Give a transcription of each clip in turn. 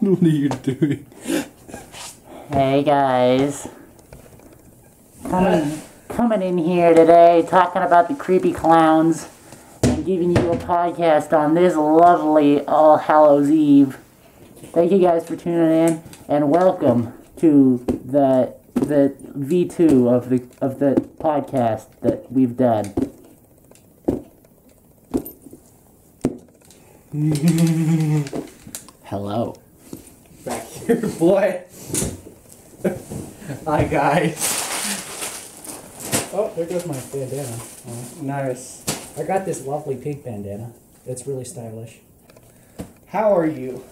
What are you doing? Hey guys. Coming in here today talking about the creepy clowns and giving you a podcast on this lovely All Hallows Eve. Thank you guys for tuning in and welcome to the V2 of the podcast that we've done. Hello. Back here, boy. Hi, guys. Oh, there goes my bandana. Nice. I got this lovely pink bandana. It's really stylish. How are you?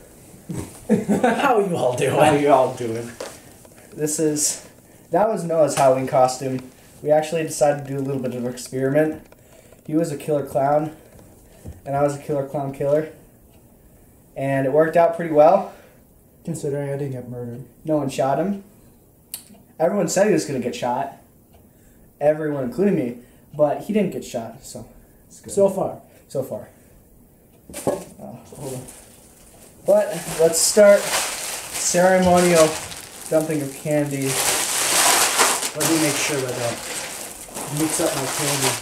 How are you all doing? How you all doing? That was Noah's Halloween costume. We actually decided to do a little bit of an experiment. He was a killer clown, and I was a killer clown killer. And it worked out pretty well. Considering I didn't get murdered. No one shot him. Everyone said he was going to get shot. Everyone, including me. But he didn't get shot, so it's good. So far. So far. Hold on. But let's start ceremonial dumping of candy. Let me make sure I don't mix up my candy.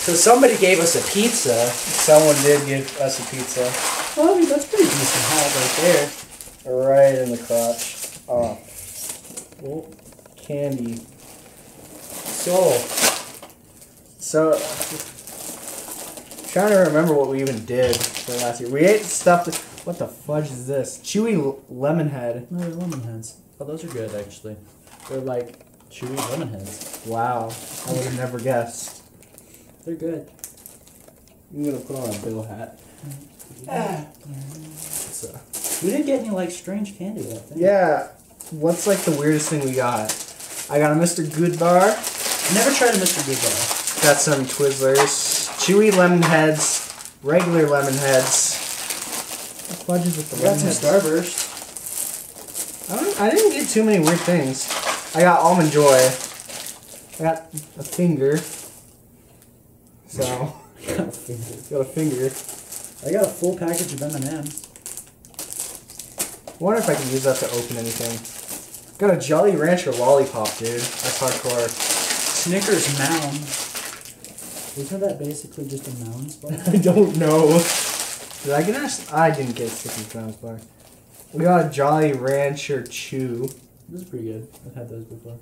So somebody gave us a pizza. Someone did give us a pizza. Well, I mean, that's pretty decent hot right there. Right in the crotch. Oh. Well, Candy. so, Trying to remember what we even did for last year. We ate stuff that, what the fudge is this? Chewy lemon head. no, they're lemon heads. Oh, those are good, actually. They're like chewy lemon heads. Wow. I would have never guessed. They're good. I'm going to put on a Bill hat. So, we didn't get any, like, strange candy that day. Yeah. What's like the weirdest thing we got? I got a Mr. Good Bar. Never tried a Mr. Good Bar. Got some Twizzlers. Chewy lemon heads. Regular lemon heads. What fudge is with the Got lemon some heads? Starburst. I didn't get too many weird things. I got Almond Joy. I got a finger. So, Got a finger. got a finger. I got a full package of M&M's. I wonder if I can use that to open anything. Got a Jolly Rancher lollipop, dude. That's hardcore. Snickers Mound. Isn't that basically just a Mounds bar? I don't know. Did I get I didn't get a Sticky Clowns bar. We got a Jolly Rancher Chew. This is pretty good. I've had those before.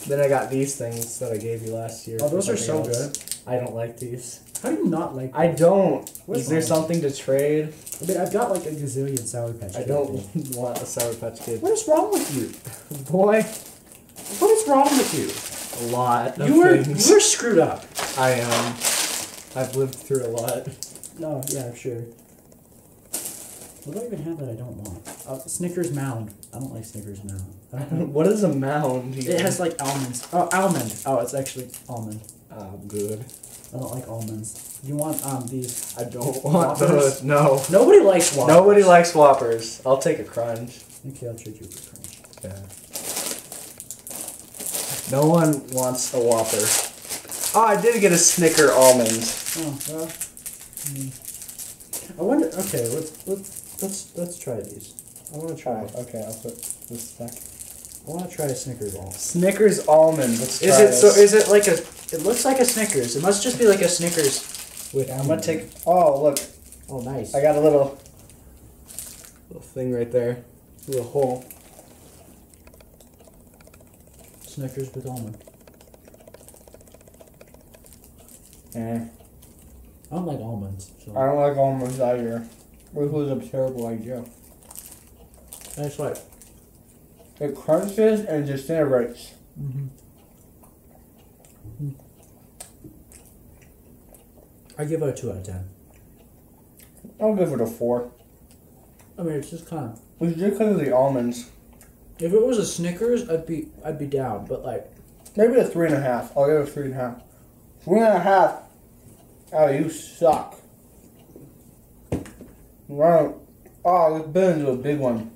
Then I got these things that I gave you last year. Oh, those are so Something else. good. I don't like these. How do you not like I those? don't. What's Is there wrong? something to trade? I mean, I've got like a gazillion Sour Patch I Kids, don't dude. want a Sour Patch Kid. What is wrong with you? Boy, What is wrong with you? a lot of You were things. screwed up. I am. I've lived through a lot. No, yeah, sure. What do I even have that I don't want? Snickers Mound. I don't like Snickers Mound. I don't What is a mound? It has like almonds. Oh, almond. Oh, it's actually almond. Good. I don't like almonds. You want these? I don't want Whoppers? those. No. Nobody likes Whoppers. Nobody likes Whoppers. I'll take a crunch. Okay, I'll trade you for crunch. Yeah. No one wants a Whopper. Oh, I did get a Snicker almond. Oh well. I wonder. Okay, let's try these. I want to try it. Okay, I'll put this back. I want to try a Snickers almond. Snickers almond. Let's try Is it this. so? Is it like a? It looks like a Snickers. It must just be like a Snickers with. I'm gonna take. Oh, look! Oh, nice. I got a little thing right there. A little hole. Snickers with almond. Eh. I don't like almonds. So. I don't like almonds either. This was a terrible idea. That's right. It crunches and disintegrates. Mm-hmm. I give it a 2 out of 10. I'll give it a 4. I mean, it's just kind of. It's just because of the almonds. If it was a Snickers, I'd be down. But like, Maybe a 3.5. I'll give it a 3.5. 3.5. Oh, you suck. Right. Oh, this bit into a big one.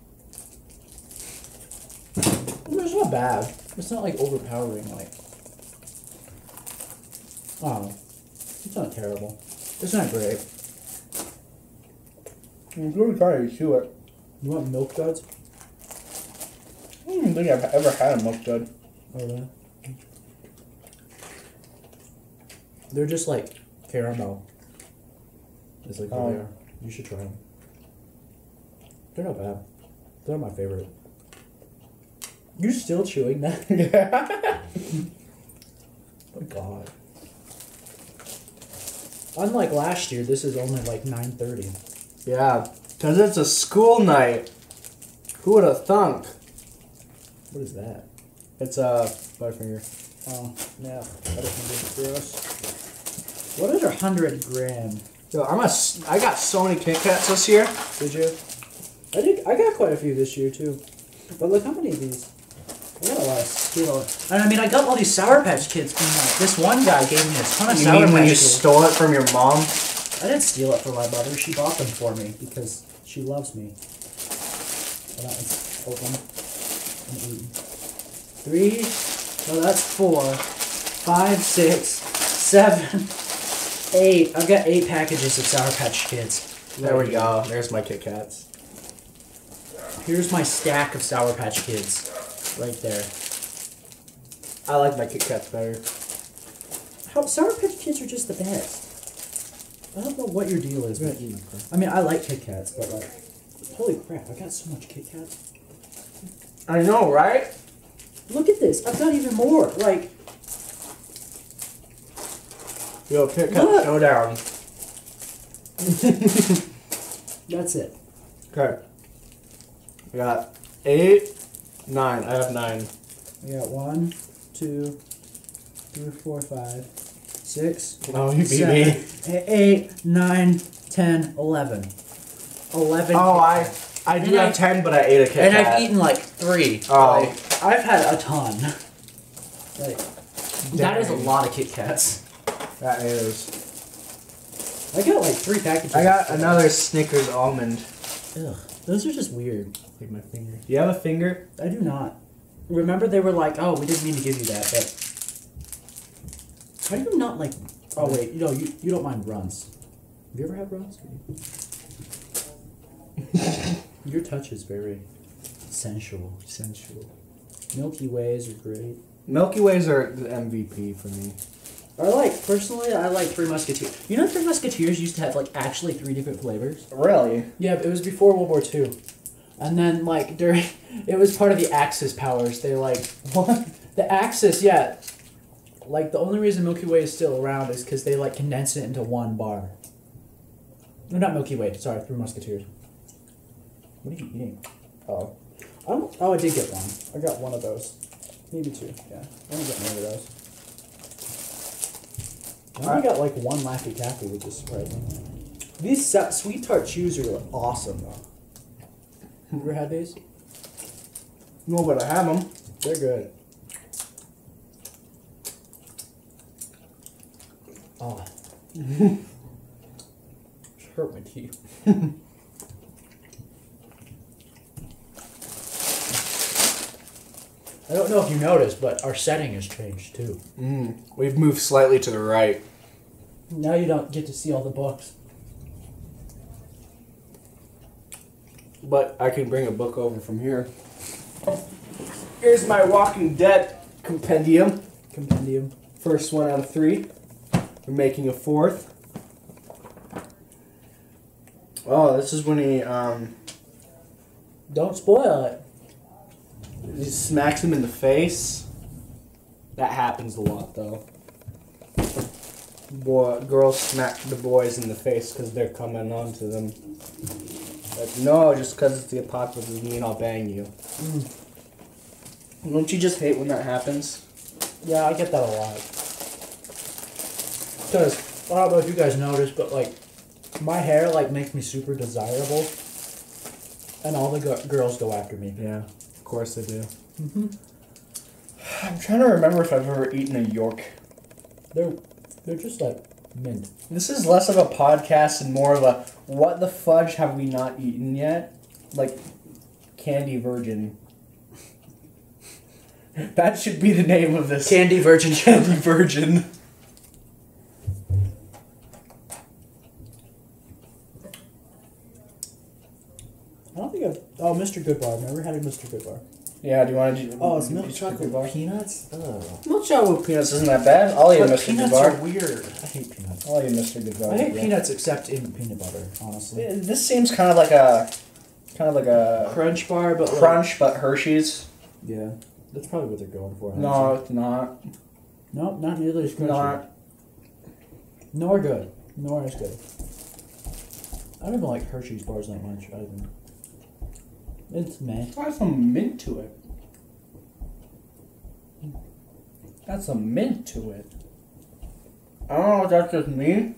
it's not bad. It's not like overpowering. Like, oh, it's not terrible. It's not great. You really try to chew it. You want Milk Duds? I don't think I've ever had a milk dud. Oh, yeah. They're just like caramel. It's like Oh. they are. You should try them. They're not bad. They're my favorite. You're still chewing that? Yeah. Oh God. Unlike last year, this is only like 9:30. Yeah, because it's a school night. Who would have thunk? What is that? It's a Butterfinger. Oh, yeah. Butterfinger. Gross. What is 100 gram? Yo, I got so many Kit Kats this year. Did you? I got quite a few this year too. But look how many of these. I got a lot of steal. And I mean, I got all these Sour Patch Kids. Being like, this one guy gave me a ton of You Sour mean Patch when you Kids. stole it from your mom? I didn't steal it from my mother. She bought them for me because she loves me. And that one's open and eaten. 3. No, that's 4. 5, 6, 7, 8. I've got 8 packages of Sour Patch Kids. There we go. There's my Kit Kats. Here's my stack of Sour Patch Kids. Right there. I like my Kit Kats better. Sour Patch Kids are just the best. I don't know what your deal is with eating. I mean, I like Kit Kats, but like, holy crap, I got so much Kit Kats. I know, right? Look at this. I've got even more. Like, Yo, Kit Kat Look. showdown. that's it. Okay. I got 8, 9. I have 9. I got 1, 2, 3, 4, 5, 6, Oh, you beat 7, me. 8, 9, 10, 11. 11 Oh, Kit Kats. I do And have I- 10, but I ate a Kit And Kat. I've eaten like 3. Oh. Like, I've had a ton. Like, that is a Dang. lot of Kit Kats. That is. I got like 3 packages. I got of another Snickers almond. Ugh, those are just weird. Like my finger. Do you have a finger? I do not. Remember they were like, oh, we didn't mean to give you that, but how do you not like? Oh wait, no, you don't mind runs. Have you ever had runs? Your touch is very sensual. Sensual. Milky Ways are great. Milky Ways are the MVP for me. Personally, I like Three Musketeers. You know, Three Musketeers used to have like actually 3 different flavors. Really? Yeah, but it was before World War II. And then, like, it was part of the Axis powers. They, like, what? The Axis, yeah. Like, the only reason Milky Way is still around is because they, like, condensed it into one bar. No, not Milky Way. Sorry, Three Musketeers. What are you eating? Oh. I did get one. I got one of those. Maybe 2, yeah. I only got one of those. I only got, like, one Laffy Taffy, which is surprising. These Sweet Tart Chews are awesome, though. You ever had these? No, but I have them. They're good. Oh. Hurt my teeth. I don't know if you noticed, but our setting has changed too. We've moved slightly to the right. Now you don't get to see all the books. But I can bring a book over from here. Here's my Walking Dead compendium. First one out of 3. We're making a 4th. Oh, this is when he Don't spoil it. smacks him in the face. That happens a lot, though. Girls smack the boys in the face because they're coming on to them. Like, no, just because it's the apocalypse doesn't mean I'll bang you. Don't you just hate when that happens? Yeah, I get that a lot. Because, I don't know if you guys noticed, but, like, my hair, like, makes me super desirable. And all the girls go after me. Yeah, of course they do. I'm trying to remember if I've ever eaten a York. They're just, like, mint. This is less of a podcast and more of a what the fudge have we not eaten yet? Like, Candy Virgin. That should be the name of this. Candy Virgin. Candy Virgin. don't think I've... Oh, Mr. Goodbar. I've never had a Mr. Goodbar. Yeah, do you want to do... Oh, it's milk Mr. chocolate Goodbar? with peanuts? Ugh. Milk chocolate with peanuts isn't that bad. I'll eat a But Mr. peanuts Goodbar. are weird. I hate peanuts. I'll eat a Mr. Goodbar. I hate peanuts except in peanut butter, honestly. This seems kind of like a... Crunch bar, but Crunch, but Hershey's. Yeah. That's probably what they're going for. No, it's not. Nope, not nearly as crunchy. Not. Nor good. Nor as good. I don't even like Hershey's bars that much either. It's meh. Got some mint to it. Got some mint to it. I don't know if that's just me.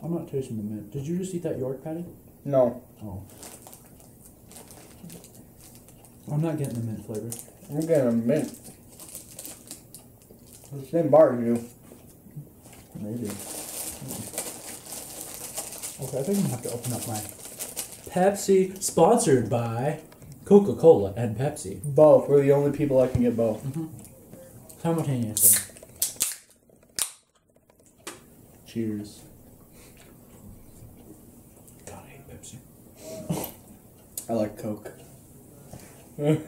I'm not tasting the mint. Did you just eat that York patty? No. Oh. I'm not getting the mint flavor. I'm getting a mint. The same bar as you. Maybe. Okay, I think I'm gonna have to open up my Pepsi, sponsored by Coca-Cola and Pepsi. Both. We're the only people that can get both. Simultaneously. Cheers. God, I hate Pepsi. I like Coke. It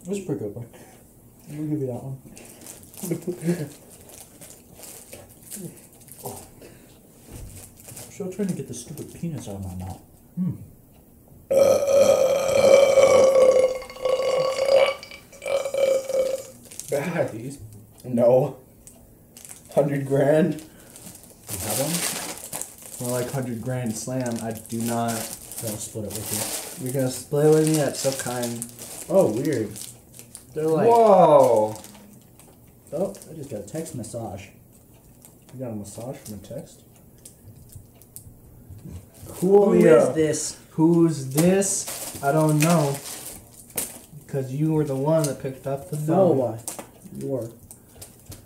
was a pretty good one. We'll give you that one. Oh. I'm still trying to get the stupid peanuts out of my mouth. You have these. No. 100 grand. You have one? More like 100 grand slam. I do not. I'll split it with You're gonna split with me? That's so kind. you. Oh, weird. They're like... Whoa! Oh, I just got a text massage. You got a massage from a text? Who is this? Who's this? I don't know. Because you were the one that picked up the phone. No, your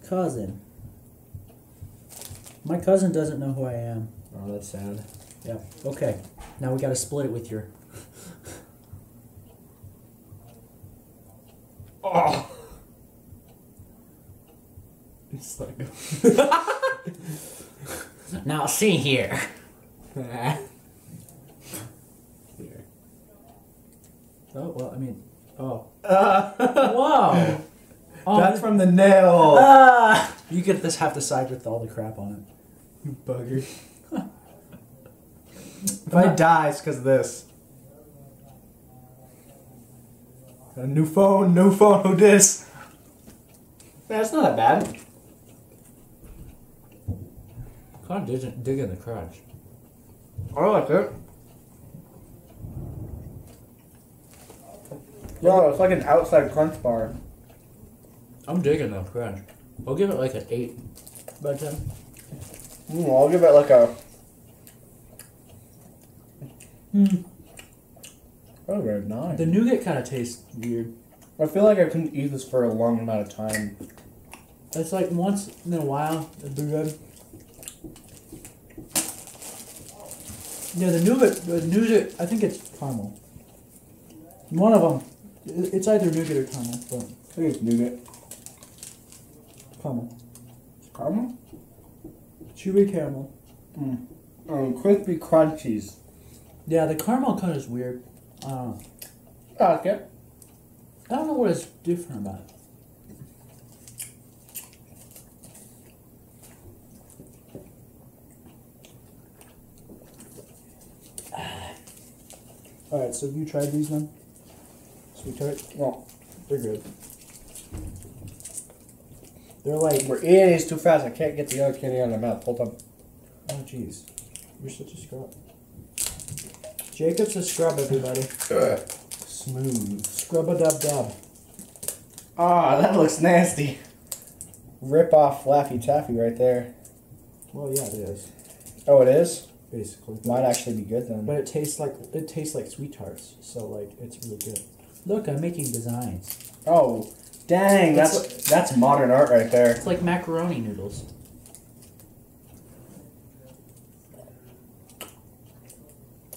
cousin. My cousin doesn't know who I am. Oh, that's sad. Yeah. Okay. Now we gotta split it with your... Oh! It's like... Now see here. Here. Oh, well, I mean... Oh. Whoa! Oh, That's from the nail! You get this half the side with all the crap on it. You bugger. If I die, it's because of this. A new phone, who dis? That's not that bad. Kind of digging the crunch. I like it. No, it's like an outside crunch bar. I'm digging the crunch. I'll give it like an 8 by 10. I'll give it like a... Probably a 9. The nougat kind of tastes weird. I feel like I couldn't eat this for a long amount of time. It's like once in a while, it'd be good. Yeah, the nougat, I think it's caramel. One of them. It's either nougat or caramel, but... I think it's nougat. Caramel. Caramel? Chewy caramel. Crispy crunchies. Yeah, the caramel kind of is weird. I don't know. I like it. I don't know what is different about it. Alright, so have you tried these then? Sweet tart? Well, They're good. They're like... we're eating these too fast. I can't get the other candy out of my mouth. Hold on. Oh, jeez. You're such a scrub. Jacob's a scrub, everybody. Smooth. Scrub-a-dub-dub. Ah, that looks nasty. Rip off Laffy Taffy right there. Well, yeah, it is. Oh, it is? Basically. Might actually be good then. But it tastes like sweet tarts, so like it's really good. Look, I'm making designs. Oh, dang! That's modern art right there. It's like macaroni noodles.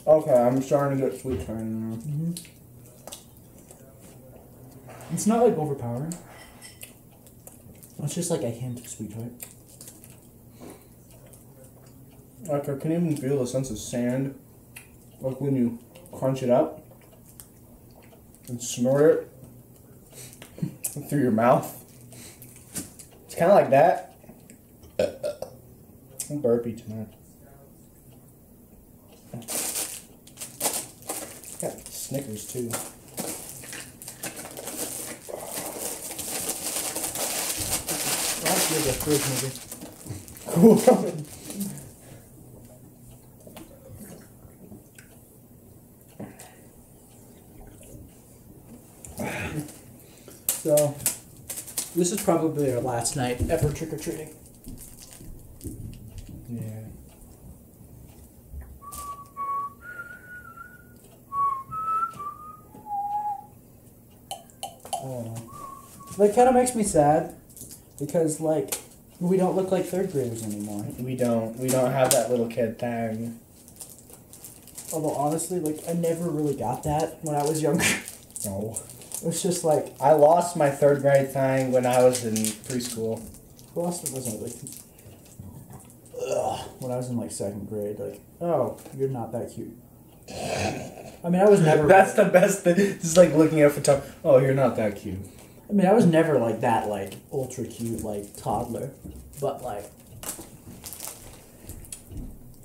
Okay, I'm starting to get sweet tart now. It's not like overpowering. It's just like a hint of sweet tart. Like, I can even feel the sense of sand. Like when you crunch it up and snort it through your mouth. It's kind of like that. I'm burpy tonight. Got Snickers too. That's good, the fridge movie. Cool. So, this is probably our last night ever trick-or-treating. Yeah. Oh. That kind of makes me sad because, like, we don't look like third graders anymore. We don't have that little kid thing. Although, honestly, like, I never really got that when I was younger. No. It was just like... I lost my third grade thing when I was in preschool. Who else wasn't like... When I was in, like, second grade, like, oh, you're not that cute. I mean, I was never... That's the best thing. Just like looking at photography. Oh, you're not that cute. I mean, I was never, like, that, like, ultra cute, like, toddler. But, like...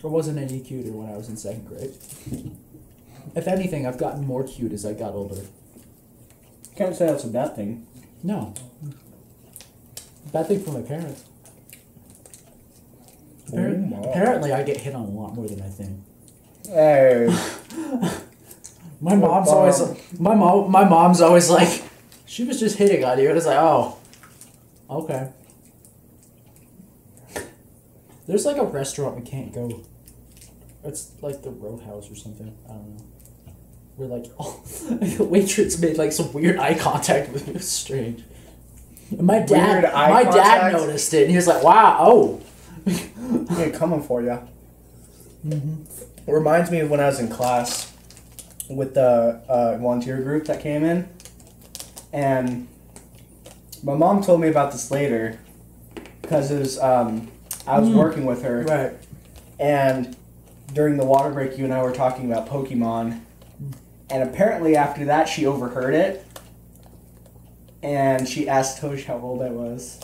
I wasn't any cuter when I was in second grade. If anything, I've gotten more cute as I got older. Can't say that's a bad thing. No. Bad thing for my parents. Apparently, I get hit on a lot more than I think. Hey. My mom's always like, she was just hitting on you. And it's like, oh, okay. There's like a restaurant we can't go. It's like the Roadhouse or something. I don't know. We're like, oh, the waitress made like some weird eye contact with me. It was strange. And my dad noticed it, and he was like, "Wow, oh." Yeah, coming for you. Mm-hmm. It reminds me of when I was in class with the volunteer group that came in, and my mom told me about this later because it was I was working with her, Right. and during the water break, you and I were talking about Pokemon. And apparently after that, she overheard it. And she asked Tosh how old I was.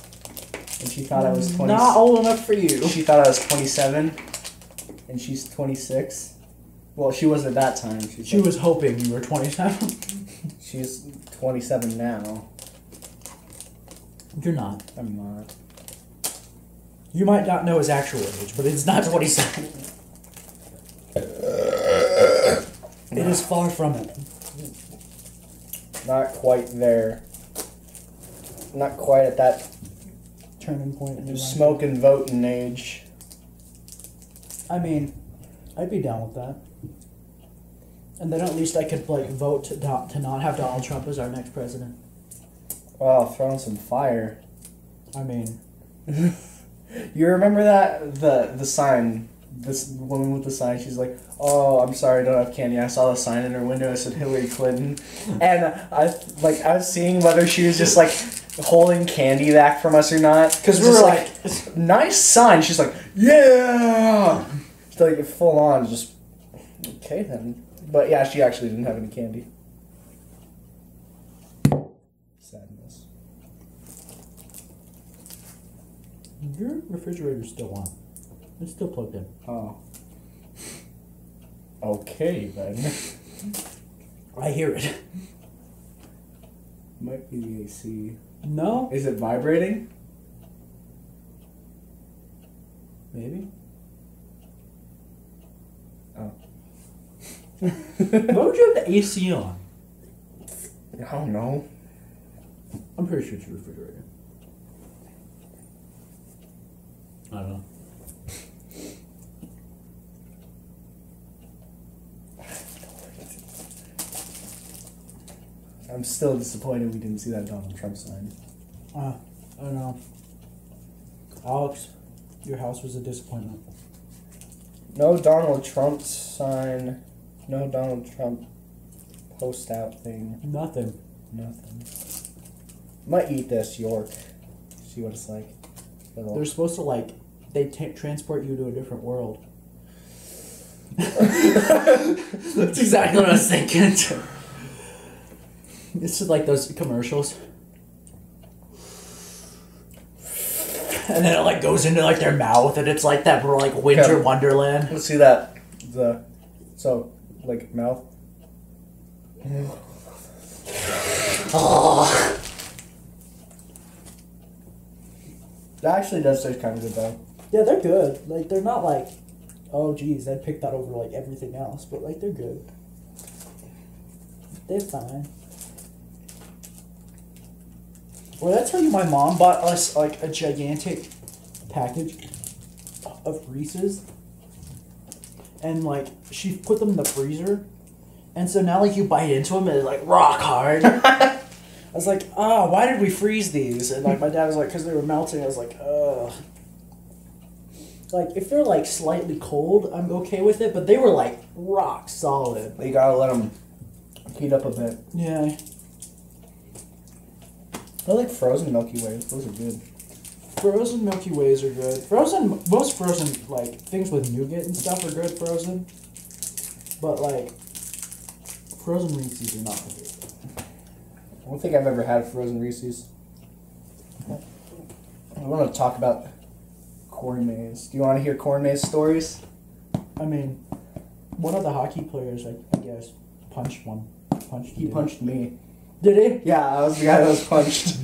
And she thought I was 20. Not old enough for you. She thought I was 27. And she's 26. Well, she was at that time. She was hoping you were 27. She's 27 now. You're not. I'm not. You might not know his actual age, but it's not 27. It is far from it. Not quite there. Not quite at that Turning point in your life. smoking voting age. I mean, I'd be down with that. And then at least I could like vote to not have Donald Trump as our next president. Wow, throwing some fire. I mean, You remember that the sign? This woman with the sign, she's like, "Oh, I'm sorry, I don't have candy." I saw the sign in her window. It said Hillary Clinton, and I was seeing whether she was just like holding candy back from us or not. because we were like, "Nice sign." She's like, "Yeah," it's like full on, just okay then. But yeah, she actually didn't have any candy. Sadness. your refrigerator's still on. It's still plugged in. Oh. Okay then. I hear it. Might be the AC. No? Is it vibrating? Maybe. Oh. Why would you have the AC on? I don't know. I'm pretty sure it's your refrigerator. I don't know. I'm still disappointed we didn't see that Donald Trump sign. I don't know. Alex, your house was a disappointment. No Donald Trump sign. No Donald Trump post out thing. Nothing. Nothing. Might eat this York. See what it's like. They're supposed to, like, they transport you to a different world. That's exactly what I was thinking. It's like those commercials. And then it like goes into like their mouth and it's like that like winter wonderland. Let's see that. Like mouth. Oh. That actually does taste kind of good though. Yeah, they're good. Like they're not like, oh geez, I'd pick that over like everything else, but like they're good. They're fine. Well, did I tell you my mom bought us like a gigantic package of Reese's? And like she put them in the freezer. And so now like you bite into them and it's like rock hard. I was like, oh, why did we freeze these? And like my dad was like, because they were melting. I was like, ugh. Like if they're like slightly cold, I'm okay with it. But they were like rock solid. You gotta let them heat up a bit. Yeah. I like frozen Milky Ways. Those are good. Frozen Milky Ways are good. Most frozen like things with nougat and stuff are good frozen. But like frozen Reese's are not good. I don't think I've ever had frozen Reese's. I want to talk about cornmaze. Do you want to hear cornmaze stories? I mean, one of the hockey players, I guess, punched one. He punched me. Did he? Yeah, I was the guy that was punched.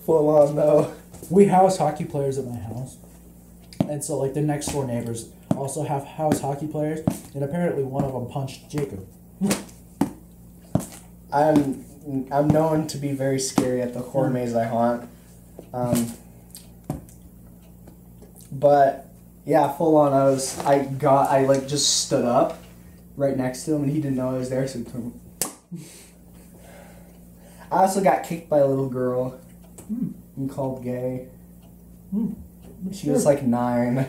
Full on though. We house hockey players at my house. And so like the next door neighbors also have house hockey players, and apparently one of them punched Jacob. I'm known to be very scary at the cornmaze I haunt. But yeah, full on I like just stood up right next to him and he didn't know I was there, so he took him. I also got kicked by a little girl and called gay. She was like 9.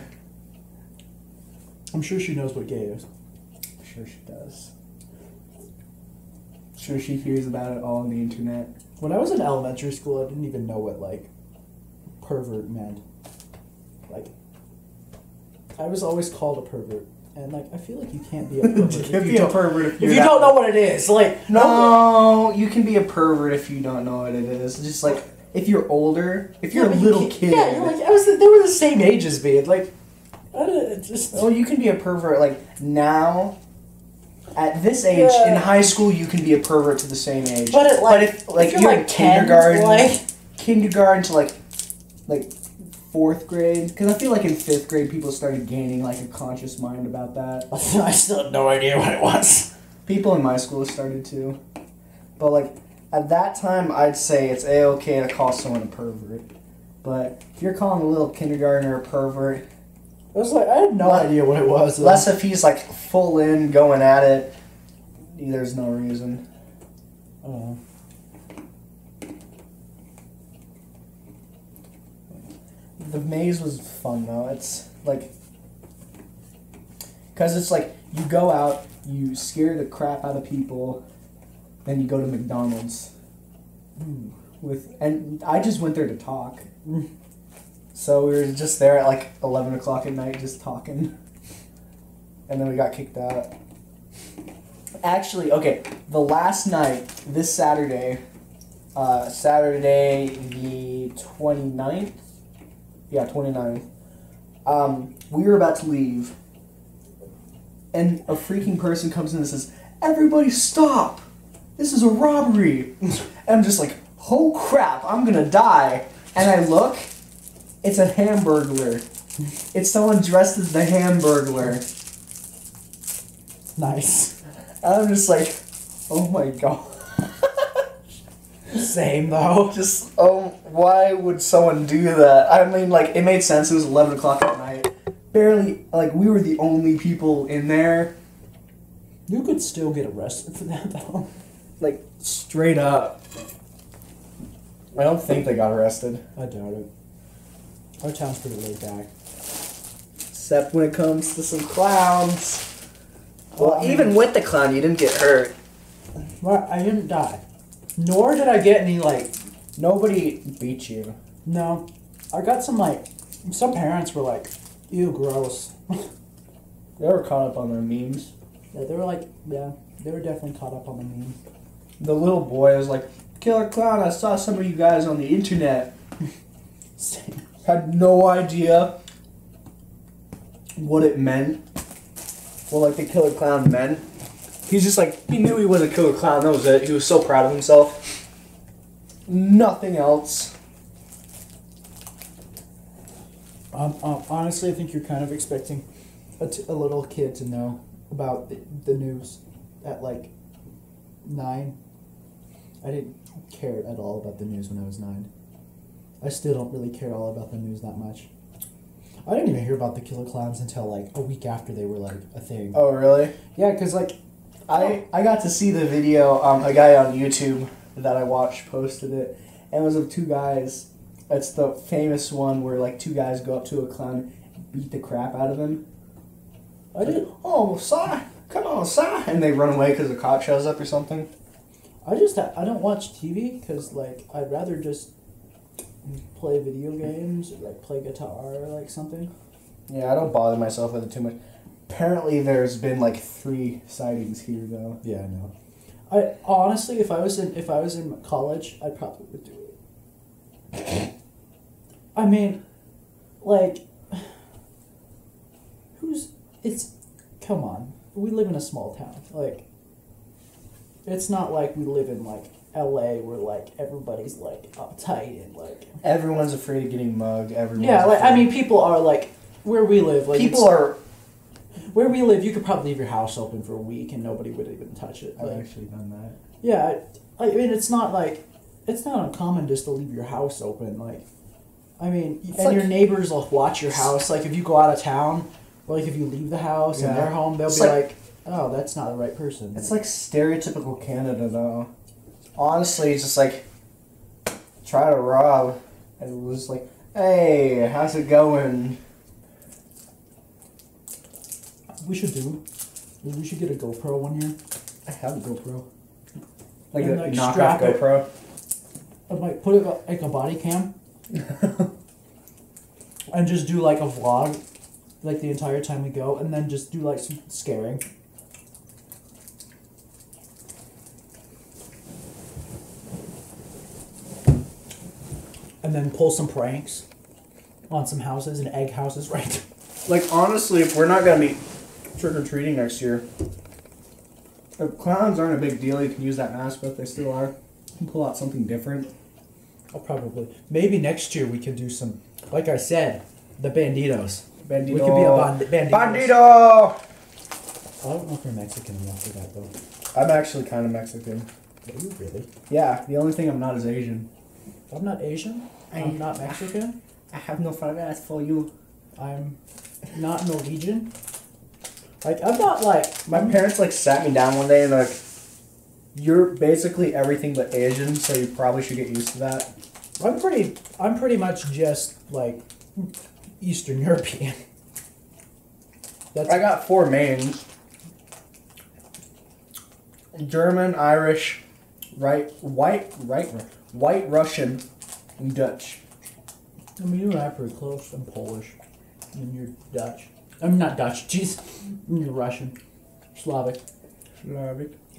I'm sure she knows what gay is. I'm sure she does. I'm sure she hears about it all on the internet. When I was in elementary school, I didn't even know what like pervert meant. Like, I was always called a pervert. And like, I feel like you can't be a pervert if you don't know what it is. Like, no, you can be a pervert if you don't know what it is. Just like if you're older, if you're a little kid. Yeah, you're like they were the same age as me. Like, you can be a pervert like now. At this age in high school, you can be a pervert to the same age. But if you're like kindergarten, kindergarten to like 4th grade, because I feel like in 5th grade people started gaining like a conscious mind about that. I still have no idea what it was. People in my school started to, but like at that time, I'd say it's a-okay to call someone a pervert. But if you're calling a little kindergartner a pervert, I was like, I had no idea what it was. Unless if he's like full in going at it, there's no reason. The maze was fun though. It's like, because it's like you go out, you scare the crap out of people, then you go to McDonald's. And I just went there to talk. So we were just there at like 11 o'clock at night just talking. And then we got kicked out. Actually, okay, the last night, this Saturday, Saturday the 29th? Yeah, 29th. We were about to leave. And a freaking person comes in and says, "Everybody stop! This is a robbery!" And I'm just like, oh crap, I'm gonna die. And I look, it's a Hamburglar. It's someone dressed as the Hamburglar. Nice. And I'm just like, oh my god. Same though. Just, why would someone do that? I mean, like, it made sense. It was 11 o'clock at night. Barely, like, we were the only people in there. You could still get arrested for that though. Like, straight up. I don't think they got arrested. I doubt it. Our town's pretty laid back. Except when it comes to some clowns. Well, even with the clown, you didn't get hurt. Well, I didn't die. Nor did I get any, like... Nobody beat you. No. I got some, like... Some parents were like, ew, gross. They were caught up on their memes. Yeah, they were definitely caught up on the memes. The little boy was like, Killer Clown, I saw some of you guys on the internet. Had no idea what it meant. Well, like the Killer Clown meant. He's just like, he knew he was a killer clown, that was it. He was so proud of himself. Nothing else. Honestly, I think you're kind of expecting a little kid to know about the news at like 9. I didn't care at all about the news when I was 9. I still don't really care all about the news that much. I didn't even hear about the killer clowns until like a week after they were like a thing. Oh, really? Yeah, because like... I got to see the video, a guy on YouTube that I watched posted it, and it was of 2 guys. It's the famous one where like 2 guys go up to a clown and beat the crap out of him. I did. Oh, Si, come on, Si, and they run away because the cop shows up or something. I don't watch TV because like I'd rather just play video games or like play guitar or like something. Yeah, I don't bother myself with it too much. Apparently, there's been like 3 sightings here, though. Yeah, I know. I honestly, if I was in college, I probably would do it. I mean, like, come on. We live in a small town. Like, it's not like we live in like LA where like everybody's like uptight and like everyone's afraid of getting mugged. Yeah, like I mean, people are like where we live. Like people are. Where we live, you could probably leave your house open for a week and nobody would even touch it. I've actually done that. Yeah, I mean, it's not uncommon just to leave your house open. Like, I mean, it's and like, your neighbors will watch your house. Like, if you go out of town, or like if you leave the house and they're home, they'll be like, oh, that's not the right person. It's like stereotypical Canada, though. Honestly, it's just like, try to rob, and it was like, hey, how's it going? We should get a GoPro one year. I have a GoPro. Like and a like knockoff GoPro? I might put it like a body cam. And just do like a vlog, like the entire time we go, and then just do like some scaring. And then pull some pranks on some houses and egg houses, right? Like, honestly, if we're not going to be trick-or-treating next year, if clowns aren't a big deal, you can use that mask, but they still are. You can pull out something different. Oh, probably. Maybe next year we could do some, like I said, the banditos. Bandito. We could be a banditos. Bandito! I don't know if you're Mexican enough for that, though. I'm actually kind of Mexican. Are you really? Yeah, the only thing I'm not is Asian. I'm not Asian. I'm not Mexican. I have no favors for you. I'm not Norwegian. Like, I'm not like... My parents, like, sat me down one day and, like, you're basically everything but Asian, so you probably should get used to that. I'm pretty much just, like, Eastern European. I got 4 mains. German, Irish, white Russian, and Dutch. I mean, you and I are pretty close. I'm Polish. And you're Dutch. I'm not Dutch, jeez. You're Russian. Slavic.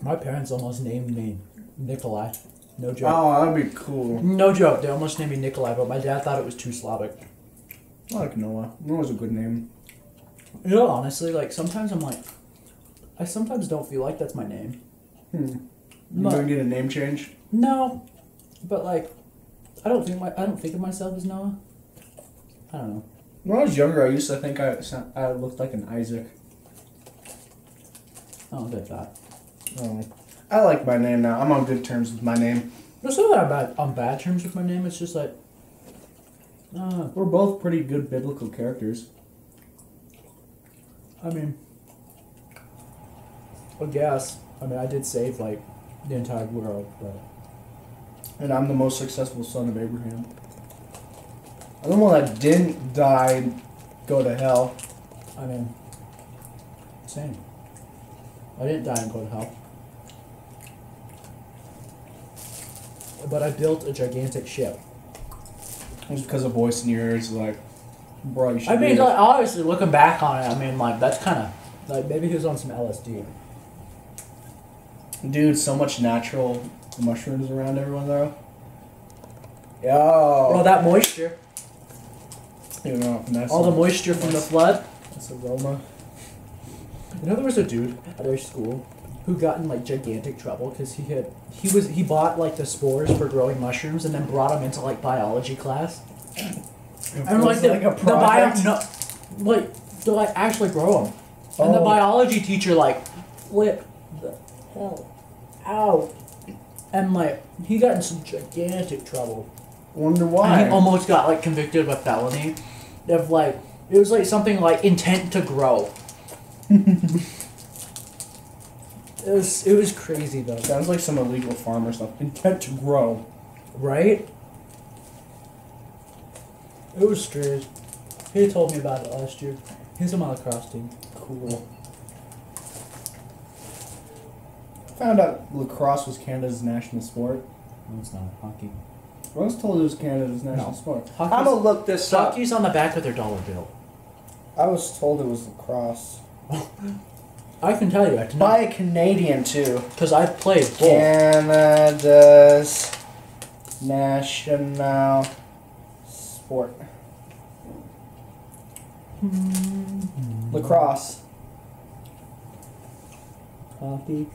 My parents almost named me Nikolai. No joke. Oh, that'd be cool. No joke. They almost named me Nikolai, but my dad thought it was too Slavic. I like Noah. Noah's a good name. You know, honestly, like, sometimes I'm like... I sometimes don't feel like that's my name. You gonna get a name change? No. But, like, I don't think of myself as Noah. I don't know. When I was younger, I used to think I looked like an Isaac. I don't get that. Oh. I like my name now. I'm on good terms with my name. It's not that I'm on bad terms with my name. It's just like... We're both pretty good biblical characters. I mean... I guess. I mean, I did save, like, the entire world, but... And I'm the most successful son of Abraham. I'm the one that didn't die and go to hell. I mean... Same. I didn't die and go to hell. But I built a gigantic ship. Just because a voice in your ear is like, bro, you should I mean, do it. like, obviously, looking back on it, I mean, like, that's kind of... Like maybe he was on some LSD. Dude, so much natural mushrooms around everyone though. Yo. Bro, that moisture. You know, All the moisture from the flood. That's aroma. You know, there was a dude at our school who got in like gigantic trouble because he bought like the spores for growing mushrooms and then brought them into like biology class. And like to like actually grow them. And the biology teacher like flipped the hell out. And like he got in some gigantic trouble. Wonder why. And he almost got like convicted of a felony of like it was like something like intent to grow. It was crazy though. Sounds like some illegal farm or something. Intent to grow. Right? It was strange. He told me about it last year. He's on my lacrosse team. Cool. Found out lacrosse was Canada's national sport. No, it's not. Hockey. I was told it was Canada's national sport. Hockey's, I'm gonna look this up. Hockey's on the back of their dollar bill. I was told it was lacrosse. I can tell you, I By a Canadian too. Because I played both. Canada's national sport. Lacrosse. Hockey.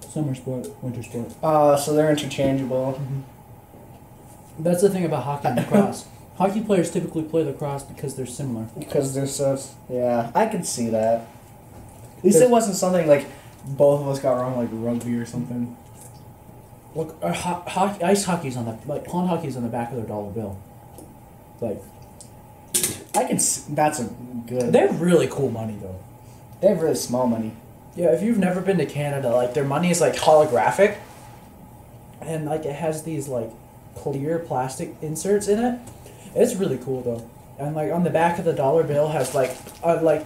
Summer sport, winter sport. So they're interchangeable. Mm-hmm. That's the thing about hockey and lacrosse. Hockey players typically play lacrosse because they're similar. Because they're so... Yeah, I can see that. At least it wasn't something like both of us got wrong, like rugby or something. Look, ice hockey's on the... Like, pond hockey's on the back of their dollar bill. Like... I can see... That's a good... They have really cool money, though. They have really small money. Yeah, if you've never been to Canada, like, their money is, like, holographic. And, like, it has these, like, clear plastic inserts in it. It's really cool, though. And, like, on the back of the dollar bill has, like,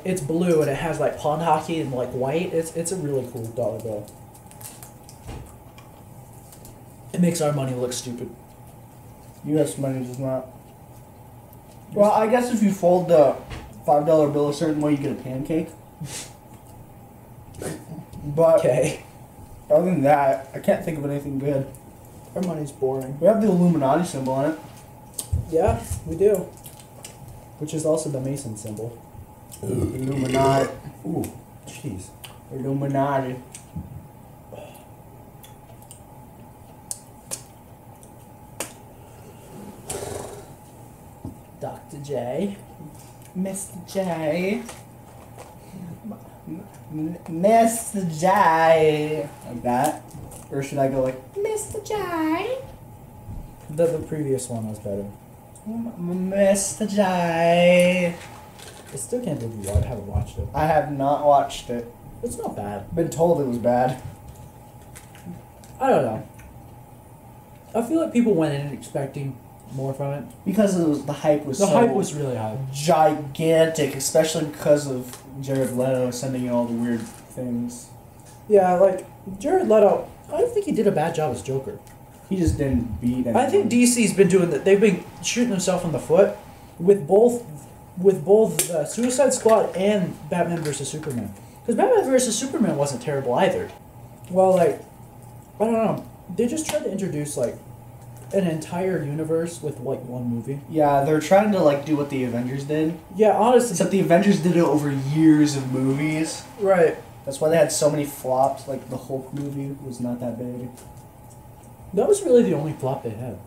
it's blue and it has, like, pond hockey and, like, white. It's a really cool dollar bill. It makes our money look stupid. U.S. money does not. Well, I guess if you fold the $5 bill a certain way, you get a pancake. But Okay. other than that, I can't think of anything good. Our money's boring. We have the Illuminati symbol on it. Yeah, we do. Which is also the Mason symbol. Illuminati. Ooh, jeez. Illuminati. Dr. J. Mr. J. Mr. J. Like that? Or should I go like, Mr. J? The previous one was better. Mr. J. I still can't believe you haven't watched it. I have not watched it. It's not bad. Been told it was bad. I don't know. I feel like people went in expecting more from it. Because the hype was The so hype was really high. gigantic, especially because of Jared Leto sending you all the weird things. Yeah, like, Jared Leto, I don't think he did a bad job as Joker. He just didn't beat anyone. I think DC's been doing that. They've been shooting themselves in the foot with both Suicide Squad and Batman vs Superman. Because Batman vs Superman wasn't terrible either. Well, like, I don't know. They just tried to introduce like an entire universe with like one movie. Yeah, they're trying to like do what the Avengers did. Yeah, honestly. Except the Avengers did it over years of movies. Right. That's why they had so many flops. Like the Hulk movie was not that big. That was really the only flop they had.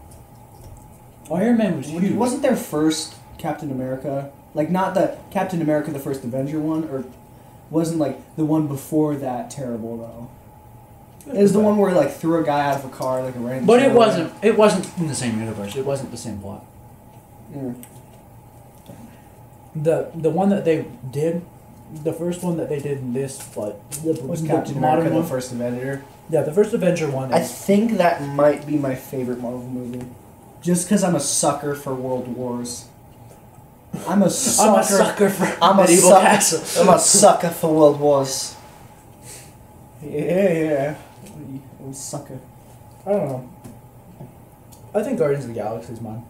Iron Man was huge. Wasn't their first Captain America like not the Captain America the first Avenger one, or wasn't like the one before that terrible though? It was the one where like threw a guy out of a car like a random. But it wasn't. It wasn't in the same universe. It wasn't the same plot. Mm. The one that they did, the first one that they did in this, but Was Captain America the first Avenger? Yeah, the first Avenger one. I think that might be my favorite Marvel movie, just because I'm a sucker for World Wars. I'm a sucker for I'm a medieval sucker. castles. I'm a sucker for World Wars. Yeah. I'm a sucker. I don't know. I think Guardians of the Galaxy is mine.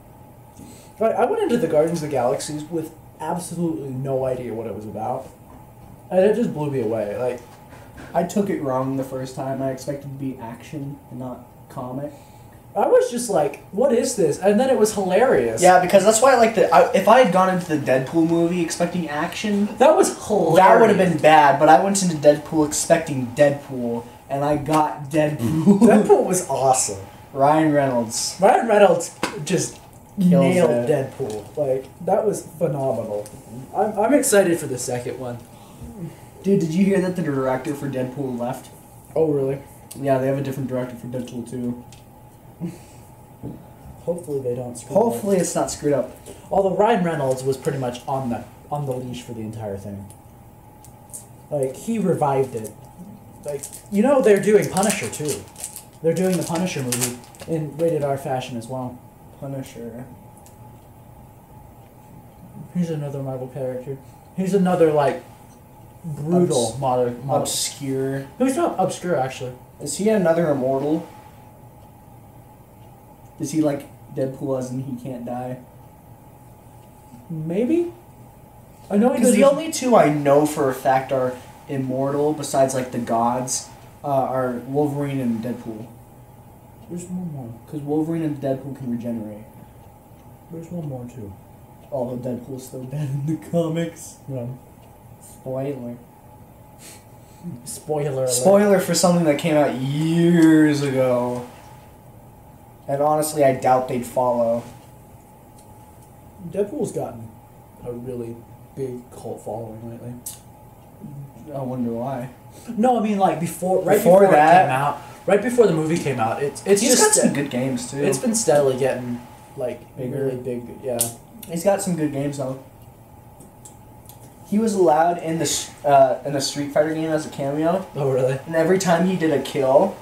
I went into the Guardians of the Galaxies with absolutely no idea what it was about. And it just blew me away. Like, I took it wrong the first time. I expected to be action and not comic. I was just like, what is this? And then it was hilarious. Yeah, because that's why I like if I had gone into the Deadpool movie expecting action, That was hilarious. that would have been bad. But I went into Deadpool expecting Deadpool, and I got Deadpool. Deadpool was awesome. Ryan Reynolds. Ryan Reynolds just Kills nailed it. Deadpool. Like, that was phenomenal. I'm excited for the second one. Dude, did you hear that the director for Deadpool left? Oh, really? Yeah, they have a different director for Deadpool too. Hopefully they don't screw Hopefully it's not screwed up. up. Although Ryan Reynolds was pretty much on the leash for the entire thing. Like, he revived it. Like, you know they're doing Punisher too. They're doing the Punisher movie in rated R fashion as well. Punisher. He's another Marvel character. He's another, like, brutal modern. Obscure. He's not obscure, actually. Is he another immortal? Is he like Deadpool as in he can't die? Maybe? I know he Because does. the only two I know for a fact are immortal, besides like the gods, are Wolverine and Deadpool. There's one more. Because Wolverine and Deadpool can regenerate. There's one more, too. Although Deadpool's still dead in the comics. Yeah. Spoiler. Spoiler alert. Spoiler for something that came out years ago. And honestly, I doubt they'd follow. Deadpool's gotten a really big cult following lately. I wonder why. No, I mean like before Before before it that? came out, right before the movie came out. It's He's just got some good games too. It's been steadily getting like Bigger. really big. Yeah. He's got some good games though. He was allowed in the Street Fighter game as a cameo, Oh really? and every time he did a kill,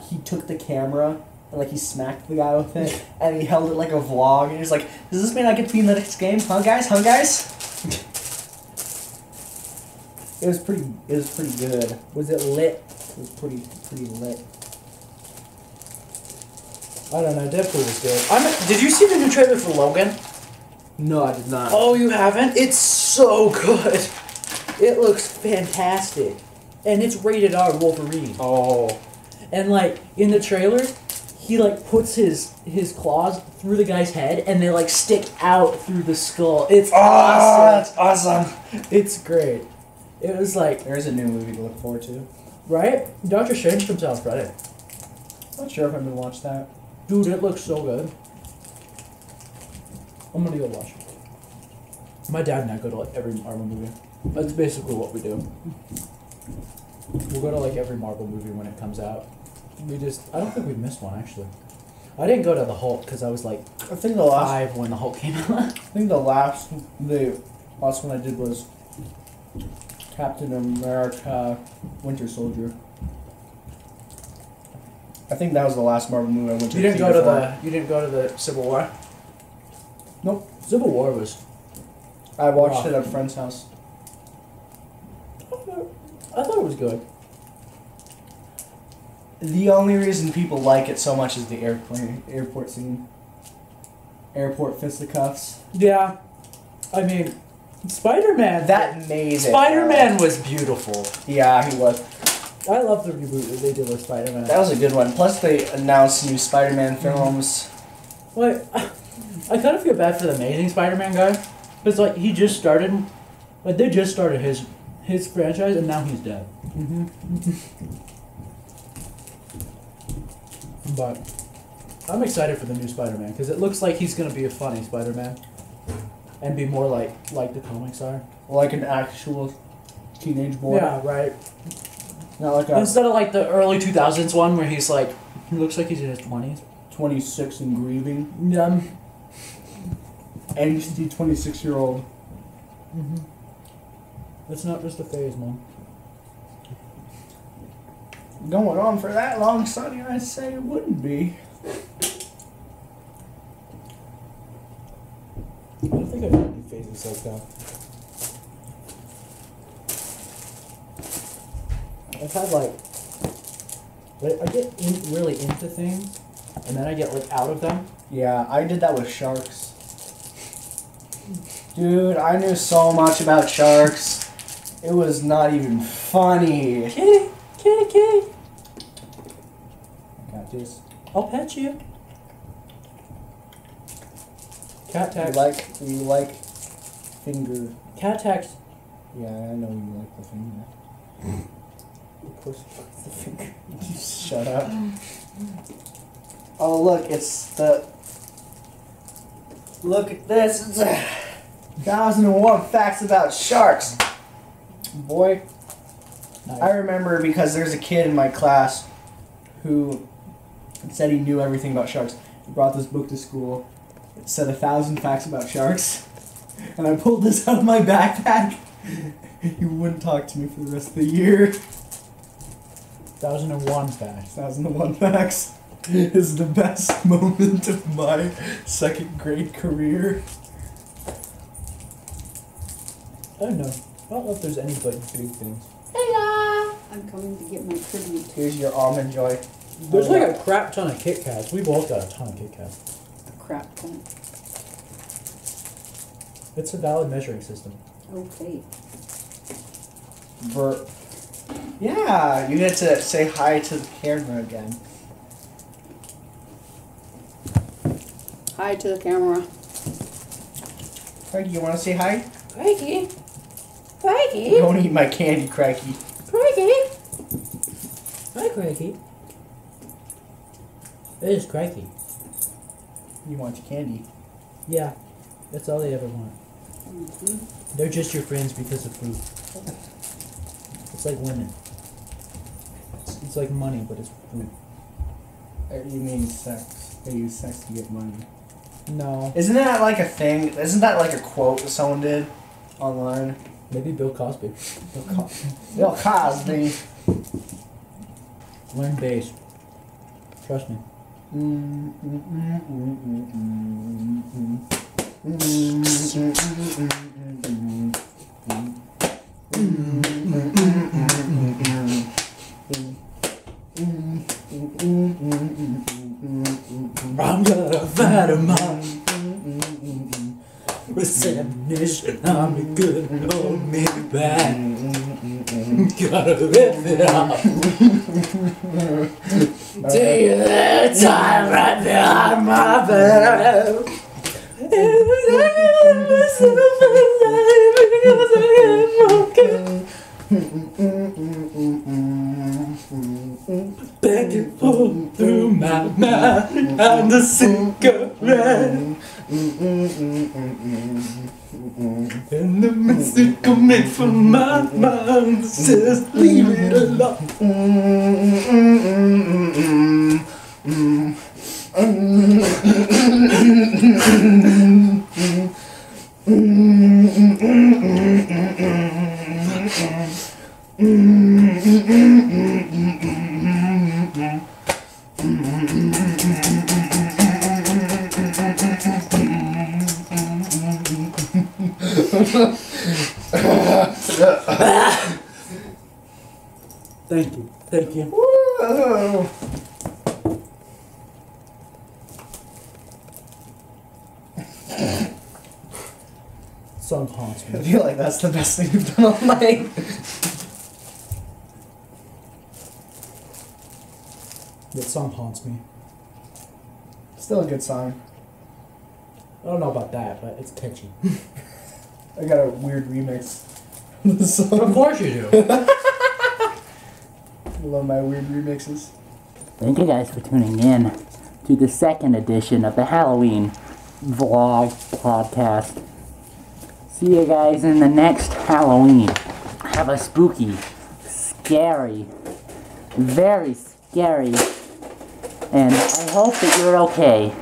he took the camera and like he smacked the guy with it, and he held it like a vlog, and he was like, "Does this mean I get to be in the next game? Huh, guys? Huh, guys?" It was pretty good. Was it lit? It was pretty lit. I don't know. Deadpool was good. Did you see the new trailer for Logan? No, I did not. Oh, you haven't? It's so good. It looks fantastic, and it's rated R Wolverine. Oh. And like in the trailer, he like puts his claws through the guy's head, and they like stick out through the skull. It's awesome. That's awesome. It's great. It was like There's a new movie to look forward to. right. Doctor Strange comes out on Friday. Not sure if I'm gonna watch that. Dude, it looks so good. I'm gonna go watch it. My dad and I go to like every Marvel movie. That's basically what we do. We'll go to like every Marvel movie when it comes out. I don't think we've missed one actually. I didn't go to the Hulk because I was like I think the last 5 when the Hulk came out. I think the last one I did was Captain America Winter Soldier. I think that was the last Marvel movie I went to. You didn't go to the Civil War? Nope. Civil War was I watched Wow. it at a friend's house. I thought it was good. The only reason people like it so much is the airport scene. Airport fisticuffs. Yeah. I mean, Spider-Man. That made it. Spider-Man was beautiful. Yeah, he was. I love the reboot that they did with Spider-Man. That was a good one. Plus, they announced new Spider-Man films. Like, I kind of feel bad for the Amazing Spider-Man guy. Because, like, he just started... Like, they just started his franchise, and now he's dead. But I'm excited for the new Spider-Man, because it looks like he's going to be a funny Spider-Man. And be more like the comics are. Like an actual teenage boy. Yeah, right. Not like a Instead of, like, the early 2000s one where he's, like... He looks like he's in his 20s. 26 and grieving. Angsty 26-year-old. It's not just a phase, Mom. Going on for that long, Sonny, I say it wouldn't be. I don't think I've had any phases like that. I've had like I get really into things, and then I get like out of them. Yeah, I did that with sharks. Dude, I knew so much about sharks. It was not even funny. Kitty, kitty, kitty. Got this. I'll pet you. Cat tax. You like finger. Cat tax. Yeah, I know you like the finger. Of course you like the finger. Shut up. Oh, look, it's the... Look at this. It's 1001 facts about sharks. Boy, Nice. I remember because there's a kid in my class who said he knew everything about sharks. He brought this book to school. It said 1000 facts about sharks. And I pulled this out of my backpack. He wouldn't talk to me for the rest of the year. 1001 facts. 1001 facts is the best moment of my second grade career. I don't know. I don't know if there's any big things. I'm coming to get my tribute. Here's your almond joy. There's like a crap ton of Kit Kats. We both got a ton of Kit Kats. Crap ton. It's a valid measuring system. Okay. Yeah, you get to say hi to the camera again. Hi to the camera. Craigie, you want to say hi? Crikey. Crikey. Don't eat my candy, Craigie. Crikey. Hi, Crikey. It is Crikey. You want your candy. Yeah. That's all they ever want. Mm-hmm. They're just your friends because of food. It's like women. It's like money, but it's food. You mean sex. They use sex to get money. No. Isn't that like a thing? Isn't that like a quote that someone did online? Maybe Bill Cosby. Bill Cosby. Learn bass. Trust me. I'm gonna fight him out. Reception, I'm a good old me back. Gotta rip it up. Take that time right behind my back. Back and forth through my mind and the cigarette. And the message coming from my mind says leave it alone. Thank you. Thank you. Whoa. Song haunts I me. feel like that's the best thing you've done all night. That song haunts me. Still a good song. I don't know about that, but it's catchy. I got a weird remix of the song. Of course you do. I love my weird remixes. Thank you guys for tuning in to the second edition of the Halloween vlog podcast. See you guys in the next Halloween. Have a spooky, scary, very scary, and I hope that you're okay.